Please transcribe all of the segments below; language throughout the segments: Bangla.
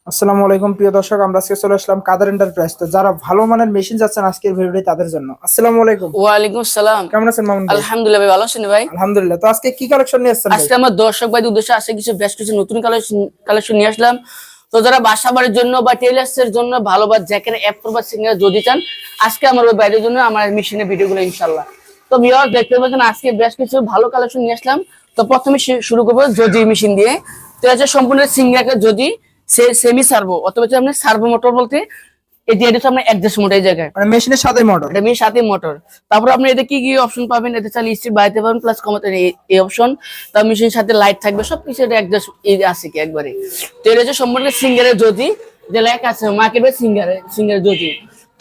আসসালামু আলাইকুম প্রিয় দর্শক, আমরা আজকে চলে আসলাম কাদের এন্টারপ্রাইজ। তো যারা ভালো মানের মেশিন চাচ্ছেন আজকের ভিডিওটি তাদের জন্য। আসসালামু আলাইকুম। ওয়ালাইকুম আসসালাম। কেমন আছেন মামুন ভাই? আলহামদুলিল্লাহ ভাই, ভালো আছেন ভাই? আলহামদুলিল্লাহ। তো আজকে কি কালেকশন নিয়ে আসছেন ভাই? আজকে আমার দর্শক ভাইদের উদ্দেশ্যে আছে কিছু বেশ কিছু নতুন কালেকশন নিয়ে আসলাম। তো যারা বাসা বাড়ির জন্য বা টেইলার্স এর জন্য ভালো বা জ্যাকেট অ্যাপ বা সিঙ্গার যদি চান, আজকে আমার ওই বাইরের জন্য আমার মেশিনের ভিডিওগুলো ইনশাআল্লাহ। তো ভিউয়ার্স দেখতে পাচ্ছেন আজকে বেশ কিছু ভালো কালেকশন নিয়ে আসলাম। তো প্রথমে শুরু করবো যদি মেশিন দিয়ে। তো আছে সম্পূর্ণ সিঙ্গার যদি সেমি সার্ভো অথবা হচ্ছে আপনার সার্ভো মোটর বলতে এটা আপনি অ্যাডজাস্ট মোটর এই জায়গায় মানে মেশিনের সাথে মোটর। এটা মেশিনের সাথে মোটর। তারপর আপনি এতে কি কি অপশন পাবেন, এতে চাইলে স্পিড বাড়াতে পারবেন প্লাস কমাতে এই অপশন। তার মেশিনের সাথে লাইট থাকবে, সবকিছু এটা অ্যাডজাস্ট আছে কি একবারে। তো এটা হচ্ছে সম্পূর্ণ সিঙ্গারের জ্যোতি, যে লেখা আছে মার্কেটে সিঙ্গারের জ্যোতি।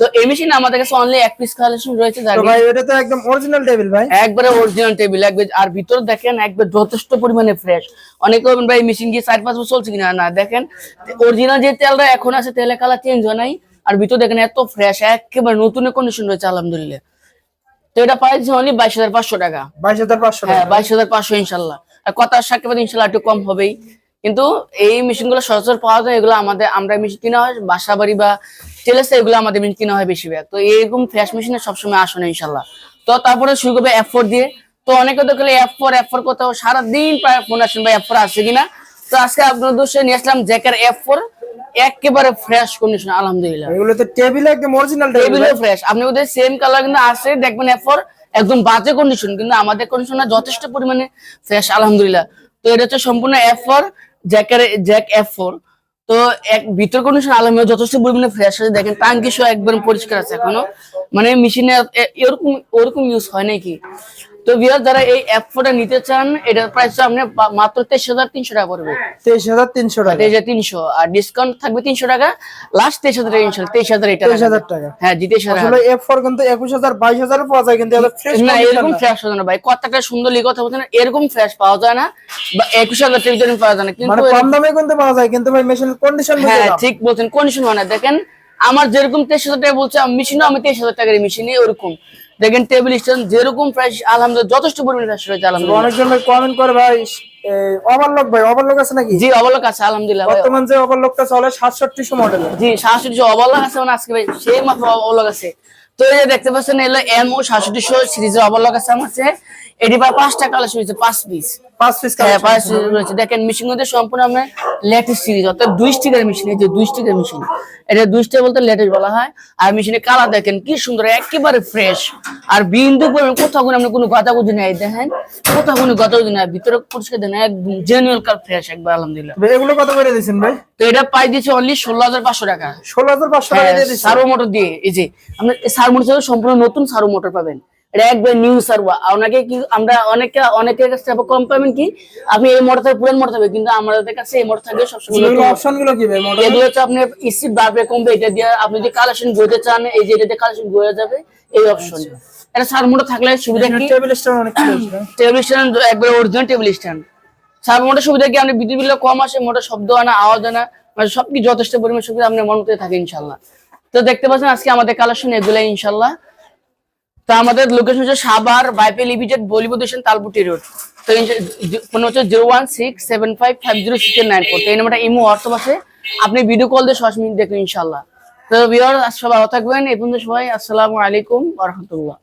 তো এই মেশিন আমাদের কাছে অনলি এক পিস কালেকশন রয়েছে। তো ভাই এটা তো একদম অরিজিনাল টেবিল ভাই। একবারে অরিজিনাল টেবিল একবার, আর ভিতর দেখেন একবার যথেষ্ট পরিমাণে ফ্রেশ। অনেকে বলবেন ভাই মেশিন দিয়ে 4-5 বছর চলছে কিনা, না দেখেন অরিজিনাল যে তেলটা এখন আছে তেলের কালার চেঞ্জ হয় নাই। আর ভিতর দেখেন এত ফ্রেশ, একেবারে নতুন কন্ডিশন রয়েছে আলহামদুলিল্লাহ। তো এটা প্রাইস অনলি 22,500 টাকা। 22,500 হ্যাঁ টাকা। 22,500 ইনশাল্লাহ। আর কথা সাক্ষাৎ ইনশাল্লাহ একটু কম হবেই। কিন্তু এই মেশিন গুলো সচরাচর পাওয়া যায়, এগুলো আমরা মেশিন কিনা হয় বাসা বাড়ি বা টেলেসে, এগুলো আমাদের মেশিন কিনা হয় বেশিরভাগ। তো এরকম ফ্রেশ মেশিনে সবসময় আসে না ইনশাল্লাহ। তো তারপরে শুরু করবে F4 দিয়ে। তো অনেকে তো খেলে F4 কোথাও সারাদিন প্রায় ফোন আসেন ভাই F4 আসছে কিনা। তো আজকে আপনার উদ্দেশ্যে নিয়ে আসলাম জ্যাকের F4, একেবারে ফ্রেশ কন্ডিশন আলহামদুলিল্লাহ। এগুলো তো টেবিল একদম অরিজিনাল টেবিল টেবিলও ভাই। ফ্রেশ, আপনি ওদের সেম কালার কিন্তু আসে দেখবেন F4 একদম বাজে কন্ডিশন, কিন্তু আমাদের কন্ডিশনটা যথেষ্ট পরিমাণে ফ্রেশ আলহামদুলিল্লাহ। তো এটা হচ্ছে সম্পূর্ণ F4 জ্যাক F4। তো এক ভিতর কন্ডিশন আলহামদুলিল্লাহ যথেষ্ট পরিমাণে ফ্রেশ আছে, দেখেন টাঙ্কি সহ একবার পরিষ্কার আছে এখনো, মানে মেশিনে এরকম ওরকম ইউজ হয় নাকি। তো ভিউয়ার যারা এই F4 টা নিতে চান, এটার প্রাইস আপনি মাত্র 23,300 টাকা পড়বে। 23,300 টাকা। 23,300 আর ডিসকাউন্ট থাকবে 300 টাকা, লাস্ট 23,000 টাকা ইনশাআল্লাহ। 23,000 এটা 23,000 টাকা। হ্যাঁ জি 23,000। আসলে F4 কিন্তু 21,000 22,000 পাওয়া যায়, কিন্তু এত ফ্রেশ না কন্ডিশন এরকম না। ফ্রেশ হয় না ভাই, কতটা সুন্দর কথা বলছেন, এরকম ফ্রেশ পাওয়া যায় না বা 21,000 টাকা পাওয়া যায় না, কিন্তু মানে কম দামে কিন্তু পাওয়া যায়, কিন্তু ভাই মেশিনের কন্ডিশন বুঝে হ্যাঁ দাম। ঠিক বলছেন কন্ডিশন মানে দেখেন আমার যেরকম 23,000 টাকা বলছে মেশিনও আমি 23,000 টাকার মেশিনে ওরকম দেখেন টেবিল স্ট্যান্ড যেরকম প্রাইস আলহামদুলিল্লাহ যথেষ্ট পরিমাণে ফ্রেশ রয়েছে আলহামদুলিল্লাহ। অনেকজন ভাই কমেন্ট করে ভাই, ওভারলক ভাই, ওভারলক আছে নাকি? জি অবলক আছে আলহামদুলিল্লাহ ভাই। বর্তমান যে ওভারলকটা চলে 6700 মডেল। জি 6700 অবলক আছে, মানে আজকে ভাই সেই মাত্র অবলক আছে। তো এই যে দেখতে পাচ্ছেন এলো এমও 6700 সিরিজের অবলক আছে আমার কাছে। এটি প্রায় 5টা কালার হয়েছে, 5 পিস। 5 পিস হ্যাঁ কালেকশন 5 পিস রয়েছে। দেখেন মেশিন মধ্যে সম্পূর্ণ আপনার লেটেস্ট সিরিজ, অর্থাৎ 2 স্টিকার মেশিন। এই যে 2 স্টিকার মেশিন, এটা 2 স্টিকার বলতে লেটেস্ট বলা হয়। আর মেশিনের কালার দেখেন কি সুন্দর, একেবারে ফ্রেশ। আর বিন্দু পরিমাণ কোথাও কোনো আপনি কোনো গাদাগুজি নাই, দেখেন কোথাও কোনো গাদাগুজি নাই, ভিতরে পরিষ্কার দেন একদম জেনুইন কার ফ্রেশ একবার আলহামদুলিল্লাহ। এগুলো কত করে দিচ্ছেন ভাই? তো এটা পাই দিয়েছে অনলি 16,500 টাকা। 16,500 টাকা দিয়ে দিচ্ছেন। সার্ভো মোটর দিয়ে। এই যে আপনি সার্ভো মোটর সম্পূর্ণ নতুন সার্ভো মোটর পাবেন, এটা একবার নিউ সার্ভো। অনেকে কি আমরা অনেকের কাছে কম পাবেন কি, আপনি এই মোটর থেকে পুরান মোটর থাকবে, কিন্তু আমাদের কাছে এই মোটর থাকবে সবসময় নতুন। অপশন গুলো কি ভাই মোটর? এগুলো হচ্ছে আপনি স্পিড বাড়বে কমবে, এটা দিয়ে আপনি যদি কালেকশন গড়তে চান এই যে এটা কালেকশন গড়ে যাবে এই অপশন। এটা সার্ভো মোটর থাকলে সুবিধা কি, টেবিল স্ট্যান্ড অনেক ফ্রেশ ভাই। টেবিল স্ট্যান্ড একবার original table stand. Servo motor সুবিধা কি, আপনি বিদ্যুৎ বিল কম আসে, মোটর শব্দ হয় না, আওয়াজ হয় না, মানে সবকিছু যথেষ্ট পরিমাণ সুবিধা আপনার মন মতো থাকে ইনশাল্লাহ। তো দেখতে পাচ্ছেন আজকে আমাদের কালেকশন এগুলাই ইনশাল্লাহ। তো আমাদের লোকেশন হচ্ছে সাভার বাইপে লিমিটেড বলিউড স্টেশন তালপুটি রোড। তো ফোন হচ্ছে 016755069 এই নাম্বারটা ইমো হোয়াটসঅ্যাপ আছে, আপনি ভিডিও কল দিয়ে সরাসরি দেখুন ইনশাল্লাহ। তো ভিউয়ার সবাই ভালো থাকবেন, এই পর্যন্ত সবাই আসসালামু আলাইকুম ওয়া রাহমাতুল্লাহ।